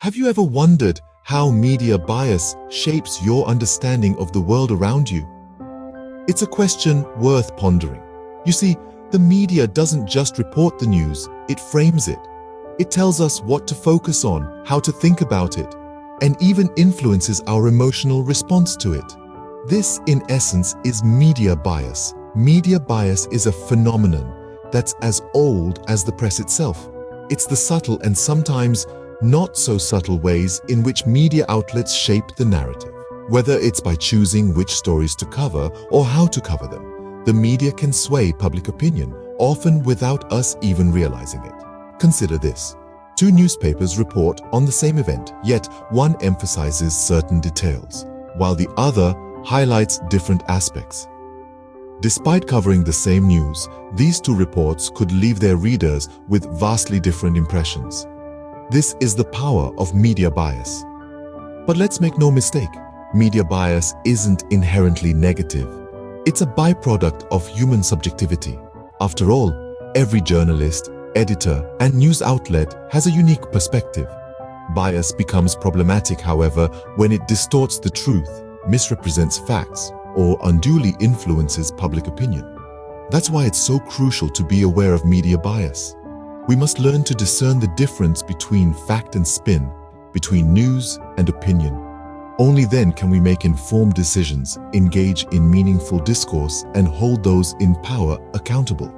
Have you ever wondered how media bias shapes your understanding of the world around you? It's a question worth pondering. You see, the media doesn't just report the news, it frames it. It tells us what to focus on, how to think about it, and even influences our emotional response to it. This, in essence, is media bias. Media bias is a phenomenon that's as old as the press itself. It's the subtle and sometimes not so subtle ways in which media outlets shape the narrative. Whether it's by choosing which stories to cover or how to cover them, the media can sway public opinion, often without us even realizing it. Consider this. Two newspapers report on the same event, yet one emphasizes certain details, while the other highlights different aspects. Despite covering the same news, these two reports could leave their readers with vastly different impressions. This is the power of media bias. But let's make no mistake, media bias isn't inherently negative. It's a byproduct of human subjectivity. After all, every journalist, editor, and news outlet has a unique perspective. Bias becomes problematic, however, when it distorts the truth, misrepresents facts, or unduly influences public opinion. That's why it's so crucial to be aware of media bias. We must learn to discern the difference between fact and spin, between news and opinion. Only then can we make informed decisions, engage in meaningful discourse, and hold those in power accountable.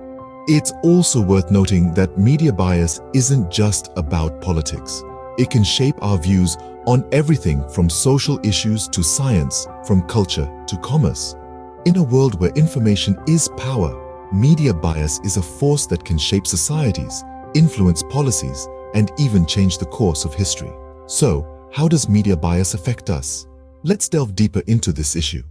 It's also worth noting that media bias isn't just about politics. It can shape our views on everything from social issues to science, from culture to commerce. In a world where information is power, media bias is a force that can shape societies, influence policies, and even change the course of history. So, how does media bias affect us? Let's delve deeper into this issue.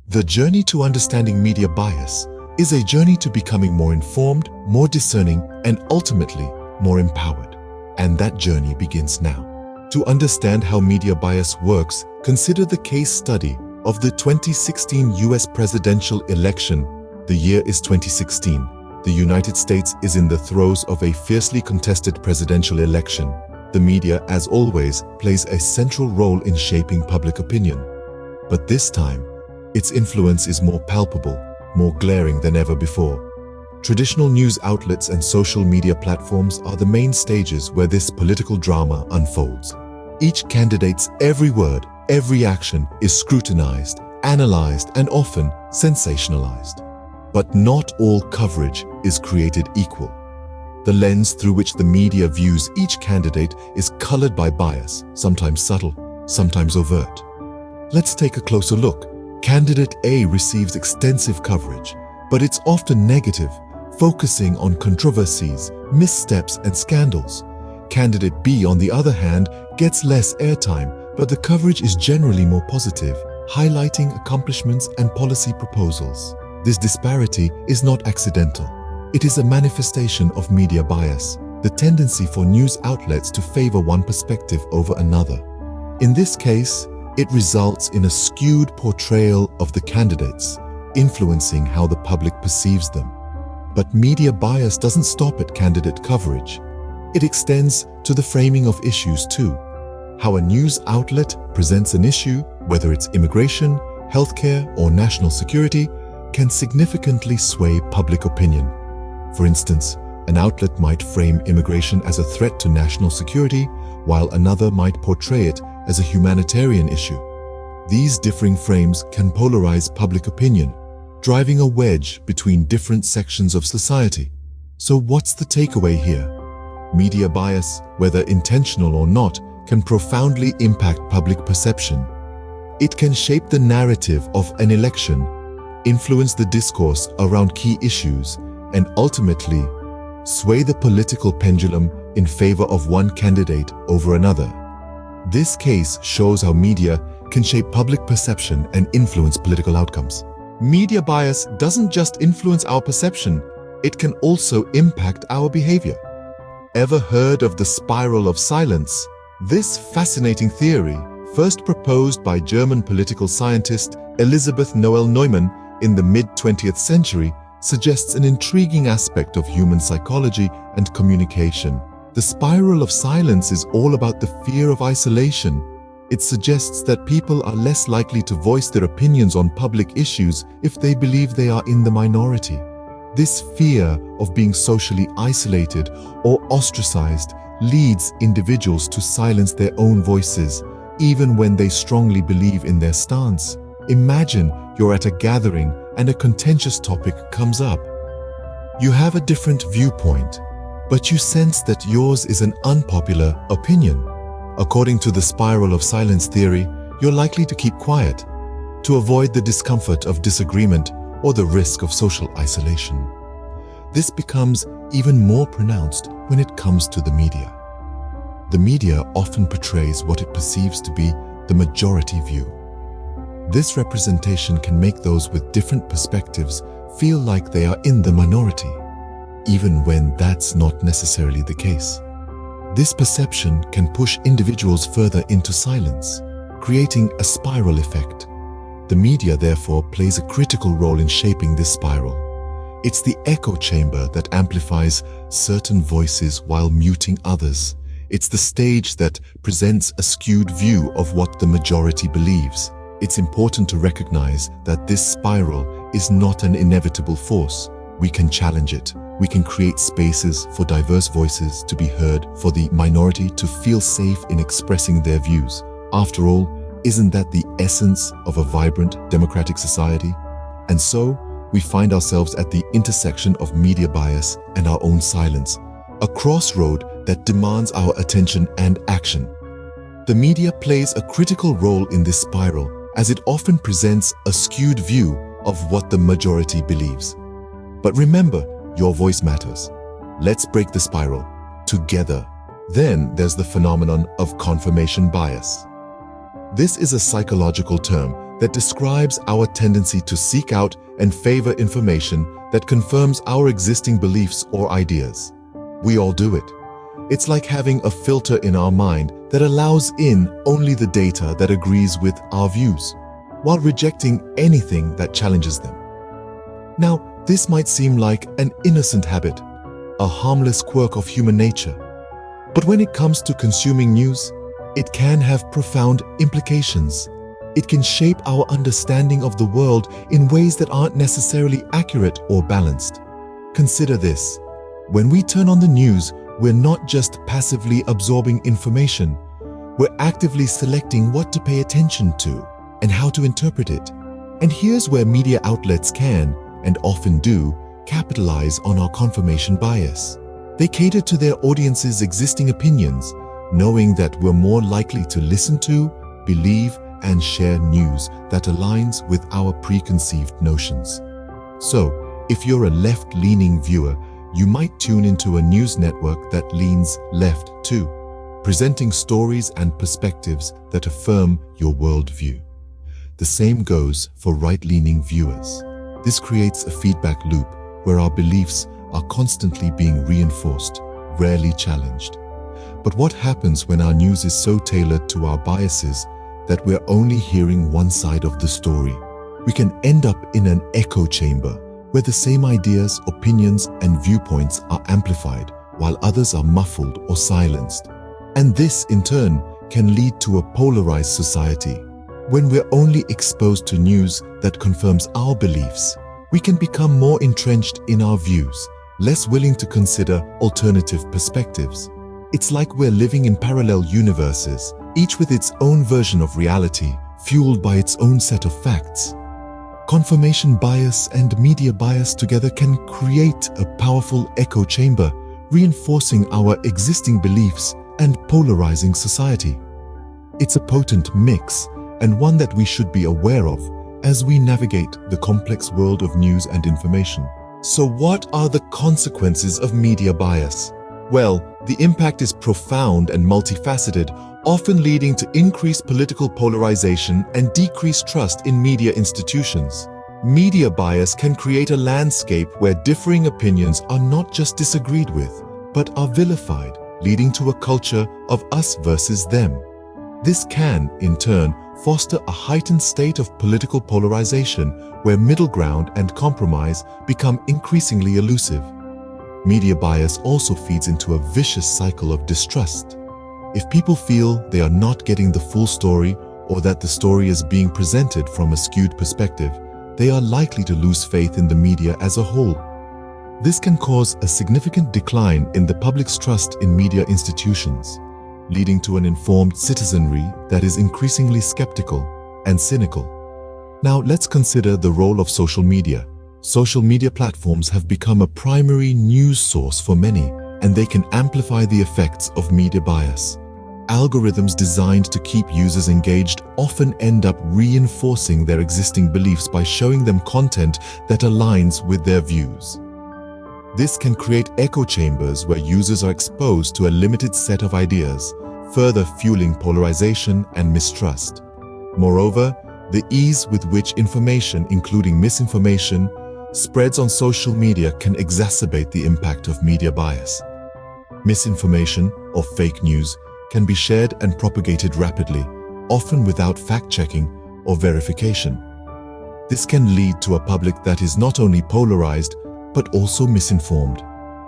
The journey to understanding media bias is a journey to becoming more informed, more discerning, and ultimately more empowered. And that journey begins now. To understand how media bias works, consider the case study of the 2016 US presidential election. The year is 2016. The United States is in the throes of a fiercely contested presidential election. The media, as always, plays a central role in shaping public opinion. But this time, its influence is more palpable, more glaring than ever before. Traditional news outlets and social media platforms are the main stages where this political drama unfolds. Each candidate's every word, every action is scrutinized, analyzed, and often sensationalized. But not all coverage is created equal. The lens through which the media views each candidate is colored by bias, sometimes subtle, sometimes overt. Let's take a closer look. Candidate A receives extensive coverage, but it's often negative, focusing on controversies, missteps, and scandals. Candidate B, on the other hand, gets less airtime, but the coverage is generally more positive, highlighting accomplishments and policy proposals. This disparity is not accidental. It is a manifestation of media bias, the tendency for news outlets to favor one perspective over another. In this case, it results in a skewed portrayal of the candidates, influencing how the public perceives them. But media bias doesn't stop at candidate coverage. It extends to the framing of issues too. How a news outlet presents an issue, whether it's immigration, healthcare, or national security, can significantly sway public opinion. For instance, an outlet might frame immigration as a threat to national security, while another might portray it as a humanitarian issue. These differing frames can polarize public opinion, driving a wedge between different sections of society. So what's the takeaway here? Media bias, whether intentional or not, can profoundly impact public perception. It can shape the narrative of an election, influence the discourse around key issues, and ultimately sway the political pendulum in favor of one candidate over another. This case shows how media can shape public perception and influence political outcomes. Media bias doesn't just influence our perception, it can also impact our behavior. Ever heard of the spiral of silence? This fascinating theory, first proposed by German political scientist Elisabeth Noelle Neumann in the mid-20th century, suggests an intriguing aspect of human psychology and communication. The spiral of silence is all about the fear of isolation. It suggests that people are less likely to voice their opinions on public issues if they believe they are in the minority. This fear of being socially isolated or ostracized leads individuals to silence their own voices, even when they strongly believe in their stance. Imagine you're at a gathering and a contentious topic comes up. You have a different viewpoint, but you sense that yours is an unpopular opinion. According to the spiral of silence theory, you're likely to keep quiet, to avoid the discomfort of disagreement or the risk of social isolation. This becomes even more pronounced when it comes to the media. The media often portrays what it perceives to be the majority view. This representation can make those with different perspectives feel like they are in the minority, even when that's not necessarily the case. This perception can push individuals further into silence, creating a spiral effect. The media, therefore, plays a critical role in shaping this spiral. It's the echo chamber that amplifies certain voices while muting others. It's the stage that presents a skewed view of what the majority believes. It's important to recognize that this spiral is not an inevitable force. We can challenge it. We can create spaces for diverse voices to be heard, for the minority to feel safe in expressing their views. After all, isn't that the essence of a vibrant democratic society? And so, we find ourselves at the intersection of media bias and our own silence, a crossroad that demands our attention and action. The media plays a critical role in this spiral, as it often presents a skewed view of what the majority believes. But remember, your voice matters. Let's break the spiral together. Then there's the phenomenon of confirmation bias. This is a psychological term that describes our tendency to seek out and favor information that confirms our existing beliefs or ideas. We all do it. It's like having a filter in our mind that allows in only the data that agrees with our views, while rejecting anything that challenges them. Now, this might seem like an innocent habit, a harmless quirk of human nature. But when it comes to consuming news, it can have profound implications. It can shape our understanding of the world in ways that aren't necessarily accurate or balanced. Consider this. When we turn on the news, we're not just passively absorbing information. We're actively selecting what to pay attention to and how to interpret it. And here's where media outlets can, and often do, capitalize on our confirmation bias. They cater to their audience's existing opinions, knowing that we're more likely to listen to, believe, and share news that aligns with our preconceived notions. So, if you're a left-leaning viewer, you might tune into a news network that leans left too, presenting stories and perspectives that affirm your worldview. The same goes for right-leaning viewers. This creates a feedback loop where our beliefs are constantly being reinforced, rarely challenged. But what happens when our news is so tailored to our biases that we're only hearing one side of the story? We can end up in an echo chamber where the same ideas, opinions, and viewpoints are amplified while others are muffled or silenced. And this, in turn, can lead to a polarized society. When we're only exposed to news that confirms our beliefs, we can become more entrenched in our views, less willing to consider alternative perspectives. It's like we're living in parallel universes, each with its own version of reality, fueled by its own set of facts. Confirmation bias and media bias together can create a powerful echo chamber, reinforcing our existing beliefs and polarizing society. It's a potent mix, and one that we should be aware of as we navigate the complex world of news and information. So what are the consequences of media bias? Well, the impact is profound and multifaceted, often leading to increased political polarization and decreased trust in media institutions. Media bias can create a landscape where differing opinions are not just disagreed with, but are vilified, leading to a culture of us versus them. This can, in turn, foster a heightened state of political polarization where middle ground and compromise become increasingly elusive. Media bias also feeds into a vicious cycle of distrust. If people feel they are not getting the full story or that the story is being presented from a skewed perspective, they are likely to lose faith in the media as a whole. This can cause a significant decline in the public's trust in media institutions, leading to an informed citizenry that is increasingly skeptical and cynical. Now, let's consider the role of social media. Social media platforms have become a primary news source for many, and they can amplify the effects of media bias. Algorithms designed to keep users engaged often end up reinforcing their existing beliefs by showing them content that aligns with their views. This can create echo chambers where users are exposed to a limited set of ideas, further fueling polarization and mistrust. Moreover, the ease with which information, including misinformation, spreads on social media can exacerbate the impact of media bias. Misinformation or fake news can be shared and propagated rapidly, often without fact-checking or verification. This can lead to a public that is not only polarized, but also misinformed.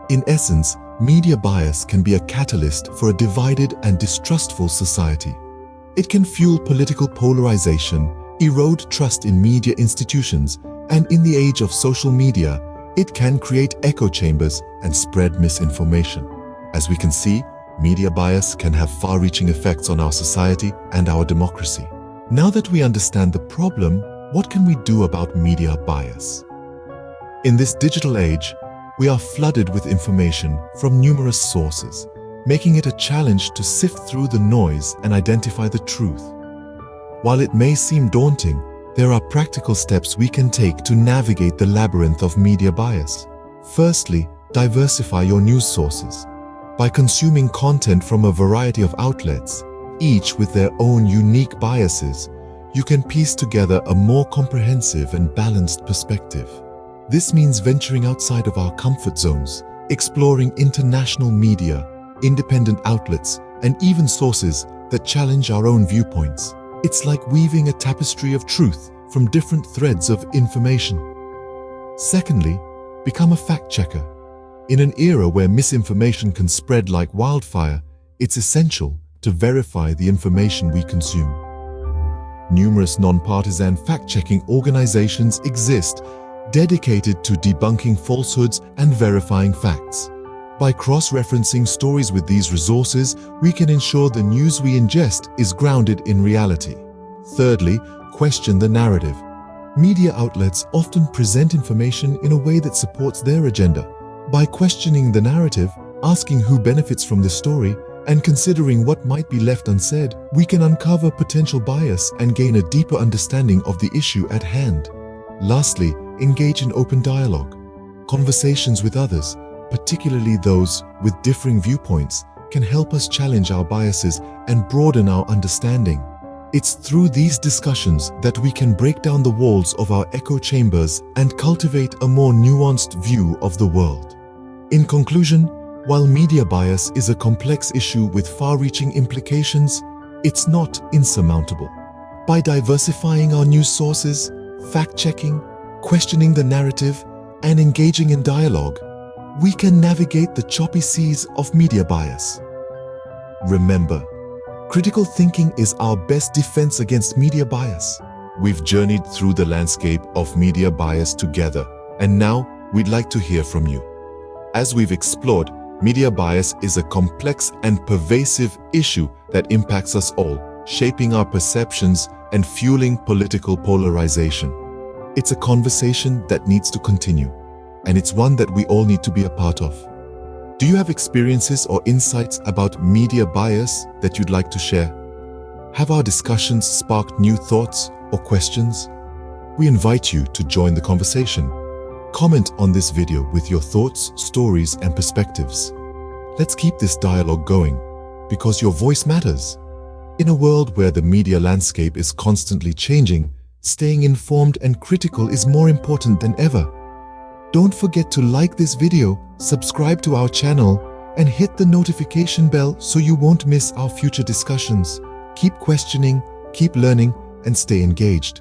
In essence, media bias can be a catalyst for a divided and distrustful society. It can fuel political polarization, erode trust in media institutions, and in the age of social media, it can create echo chambers and spread misinformation. As we can see, media bias can have far-reaching effects on our society and our democracy. Now that we understand the problem, what can we do about media bias? In this digital age, we are flooded with information from numerous sources, making it a challenge to sift through the noise and identify the truth. While it may seem daunting, there are practical steps we can take to navigate the labyrinth of media bias. Firstly, diversify your news sources. By consuming content from a variety of outlets, each with their own unique biases, you can piece together a more comprehensive and balanced perspective. This means venturing outside of our comfort zones, exploring international media, independent outlets, and even sources that challenge our own viewpoints. It's like weaving a tapestry of truth from different threads of information. Secondly, become a fact-checker. In an era where misinformation can spread like wildfire, it's essential to verify the information we consume. Numerous non-partisan fact-checking organizations exist, dedicated to debunking falsehoods and verifying facts. By cross-referencing stories with these resources, we can ensure the news we ingest is grounded in reality. Thirdly, question the narrative. Media outlets often present information in a way that supports their agenda. By questioning the narrative, asking who benefits from the story, and considering what might be left unsaid, we can uncover potential bias and gain a deeper understanding of the issue at hand. Lastly, engage in open dialogue. Conversations with others, particularly those with differing viewpoints, can help us challenge our biases and broaden our understanding. It's through these discussions that we can break down the walls of our echo chambers and cultivate a more nuanced view of the world. In conclusion, while media bias is a complex issue with far-reaching implications, it's not insurmountable. By diversifying our news sources, fact-checking, questioning the narrative, and engaging in dialogue, we can navigate the choppy seas of media bias. Remember, critical thinking is our best defense against media bias. We've journeyed through the landscape of media bias together, and now we'd like to hear from you. As we've explored, media bias is a complex and pervasive issue that impacts us all, shaping our perceptions and fueling political polarization. It's a conversation that needs to continue, and it's one that we all need to be a part of. Do you have experiences or insights about media bias that you'd like to share? Have our discussions sparked new thoughts or questions? We invite you to join the conversation. Comment on this video with your thoughts, stories, and perspectives. Let's keep this dialogue going, because your voice matters. In a world where the media landscape is constantly changing, staying informed and critical is more important than ever. Don't forget to like this video, subscribe to our channel, and hit the notification bell so you won't miss our future discussions. Keep questioning, keep learning, and stay engaged.